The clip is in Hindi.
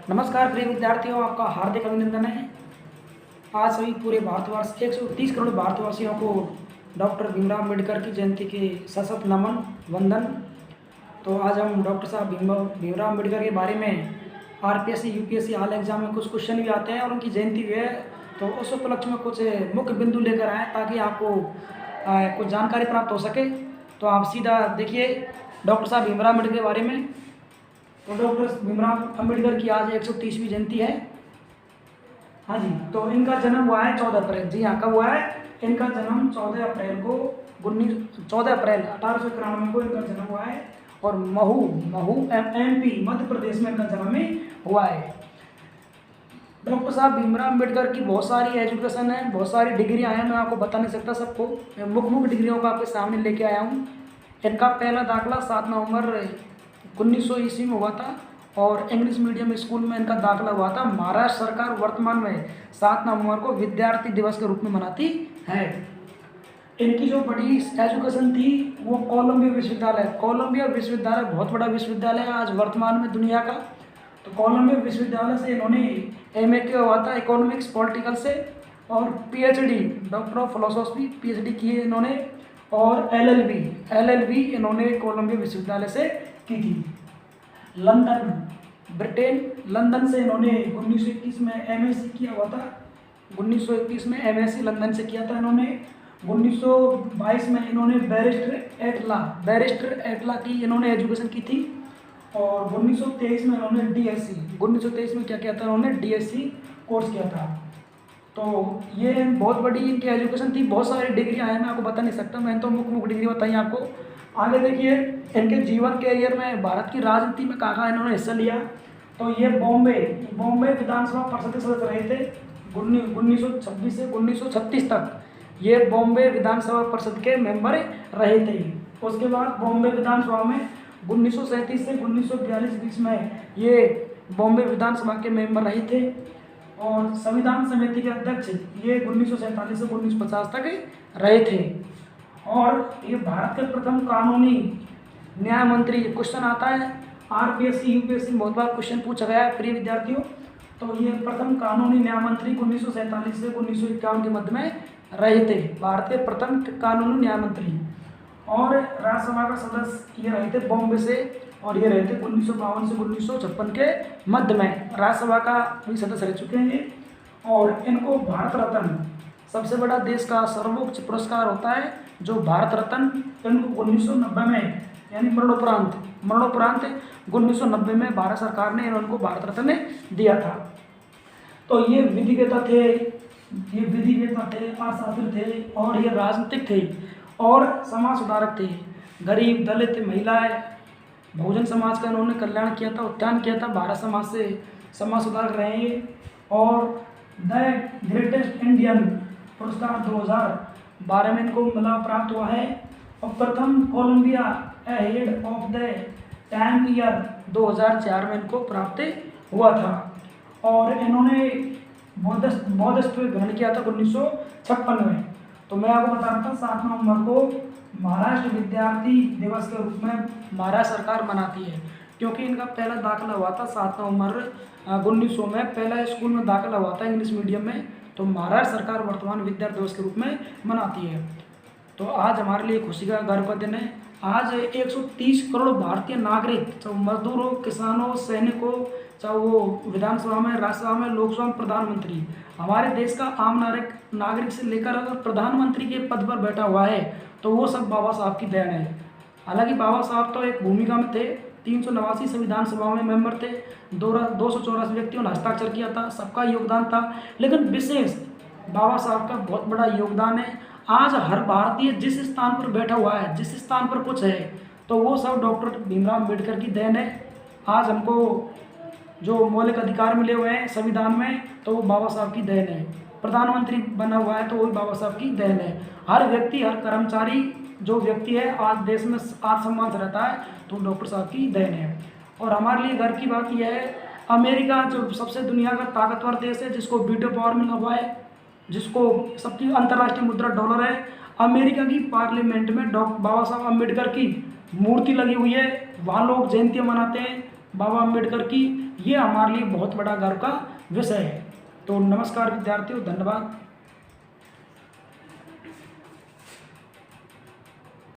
नमस्कार प्रिय विद्यार्थियों, आपका हार्दिक अभिनंदन है। आज सभी पूरे भारतवर्ष 130 करोड़ भारतवासियों को डॉक्टर भीमराव अम्बेडकर की जयंती के सशक्त नमन वंदन। तो आज हम डॉक्टर साहब भीमराव अम्बेडकर के बारे में आरपीएससी यूपीएससी हाल एग्जाम में कुछ क्वेश्चन भी आते हैं और उनकी जयंती भी है, तो उस उपलक्ष्य में कुछ मुख्य बिंदु लेकर आए ताकि आपको कुछ जानकारी प्राप्त हो सके। तो आप सीधा देखिए डॉक्टर साहब भीमराव अम्बेडकर के बारे में। तो डॉक्टर भीमराव अम्बेडकर की आज 130वीं जयंती है। हाँ जी, तो इनका जन्म हुआ है 14 अप्रैल। जी हाँ, कब हुआ है? इनका जन्म 14 अप्रैल को 1891 को इनका जन्म हुआ है और महू एमपी मध्य प्रदेश में इनका जन्म में हुआ है। डॉक्टर साहब भीमराव अम्बेडकर की बहुत सारी एजुकेशन है, बहुत सारी डिग्रियाँ हैं, मैं आपको बता नहीं सकता सबको। मैं मुख्य डिग्रियों को आपके सामने लेके आया हूँ। इनका पहला दाखला 7 नवंबर 1900 ईस्वी में हुआ था और इंग्लिश मीडियम स्कूल में इनका दाखला हुआ था। महाराष्ट्र सरकार वर्तमान में 7 नवंबर को विद्यार्थी दिवस के रूप में मनाती है। इनकी जो बड़ी एजुकेशन थी वो कोलंबिया विश्वविद्यालय बहुत बड़ा विश्वविद्यालय है आज वर्तमान में दुनिया का। तो कोलंबिया विश्वविद्यालय से इन्होंने एमए किया हुआ था इकोनॉमिक्स पॉलिटिकल से, और PhD doctor of philosophy PhD की है इन्होंने, और एलएलबी इन्होंने कोलंबिया विश्वविद्यालय से की थी। लंदन से इन्होंने 1921 में एमएससी किया हुआ था। 1921 में एमएससी लंदन से किया था इन्होंने। 1922 में इन्होंने बैरिस्टर एट लॉ की इन्होंने एजुकेशन की थी और 1923 में इन्होंने डीएससी 1923 में क्या किया था इन्होंने डीएससी कोर्स किया था। तो ये बहुत बड़ी इनकी एजुकेशन थी, बहुत सारी डिग्रियाँ हैं, मैं आपको बता नहीं सकता, मैंने तो मुख्य डिग्री बताई आपको। आगे देखिए इनके जीवन कैरियर में भारत की राजनीति में कहाँ इन्होंने हिस्सा लिया। तो ये बॉम्बे विधानसभा परिषद के सदस्य रहे थे 1926 से 1936 तक। ये बॉम्बे विधानसभा परिषद के मेंबर रहे थे। उसके बाद बॉम्बे विधानसभा में 1937 से 1942 बीच में ये बॉम्बे विधानसभा के मेंबर रहे थे और संविधान समिति के अध्यक्ष ये 1947 से 1950 तक रहे थे। और ये भारत के प्रथम कानूनी न्याय मंत्री। क्वेश्चन आता है आरपीएससी यूपीएससी में बहुत बार क्वेश्चन पूछा गया है प्रिय विद्यार्थियों। तो ये प्रथम कानूनी न्याय मंत्री 1947 से 1951 के मध्य में रहे थे, भारत के प्रथम कानूनी न्याय मंत्री। और राज्यसभा का सदस्य ये रहे थे बॉम्बे से, और ये रहे थे 1952 से 1956 के मध्य में राज्यसभा का भी सदस्य रह चुके हैं ये। और इनको भारत रत्न, सबसे बड़ा देश का सर्वोच्च पुरस्कार होता है जो भारत रत्न, इनको 1990 में यानी मरणोपरांत 1990 में भारत सरकार ने इनको भारत रत्न दिया था। तो ये विधिवेता थे, अर्थशास्त्री थे और ये राजनीतिक थे और समाज सुधारक थे। गरीब, दलित, महिलाएं, बहुजन समाज का इन्होंने कल्याण किया था, उत्थान किया था। भारत समाज से समाज सुधारक रहे हैं। और द ग्रेटेस्ट इंडियन पुरस्कार 2012 में इनको प्राप्त हुआ है। और प्रथम Colombia head of the time year 2004 में इनको प्राप्त हुआ था। और इन्होंने बौद्धिस्ट ग्रहण किया था 1956 में। तो मैं आपको बता रहा था 7 नवंबर को महाराष्ट्र विद्यार्थी दिवस के रूप में महाराष्ट्र सरकार मनाती है, क्योंकि इनका पहला दाखिला हुआ था 7 नवंबर 1900 में, पहला स्कूल में दाखिला हुआ था इंग्लिश मीडियम में। तो महाराष्ट्र सरकार वर्तमान विद्यार्थी दिवस के रूप में मनाती है। तो आज हमारे लिए खुशी का गर्व का दिन है। आज 130 करोड़ भारतीय नागरिक, चाहे मजदूरों, किसानों, सैनिकों, चाहे वो विधानसभा में, राज्यसभा में, लोकसभा में प्रधानमंत्री, हमारे देश का आम नागरिक से लेकर अगर प्रधानमंत्री के पद पर बैठा हुआ है तो वो सब बाबा साहब की देन है। हालांकि बाबा साहब तो एक भूमिका में थे, 389 संविधान सभा में मेंबर थे, 284 व्यक्तियों ने हस्ताक्षर किया था, सबका योगदान था। लेकिन विशेष बाबा साहब का बहुत बड़ा योगदान है। आज हर भारतीय जिस स्थान पर बैठा हुआ है, जिस स्थान पर कुछ है, तो वो सब डॉक्टर भीमराव अम्बेडकर की देन है। आज हमको जो मौलिक अधिकार मिले हुए हैं संविधान में, तो वो बाबा साहब की देन है। प्रधानमंत्री बना हुआ है तो वो भी बाबा साहब की देन है। हर व्यक्ति, हर कर्मचारी जो व्यक्ति है आज देश में आत्मसम्मान से रहता है तो डॉक्टर साहब की देन है। और हमारे लिए गर्व की बात यह है, अमेरिका जो सबसे दुनिया का ताकतवर देश है, जिसको वीटो पावर मिला हुआ है, जिसको सबकी अंतर्राष्ट्रीय मुद्रा डॉलर है, अमेरिका की पार्लियामेंट में डॉक्टर बाबा साहब अम्बेडकर की मूर्ति लगी हुई है। वहाँ लोग जयंतियाँ मनाते हैं, बाबा अम्बेडकर की, ये हमारे लिए बहुत बड़ा गर्व का विषय है। तो नमस्कार विद्यार्थियों, धन्यवाद।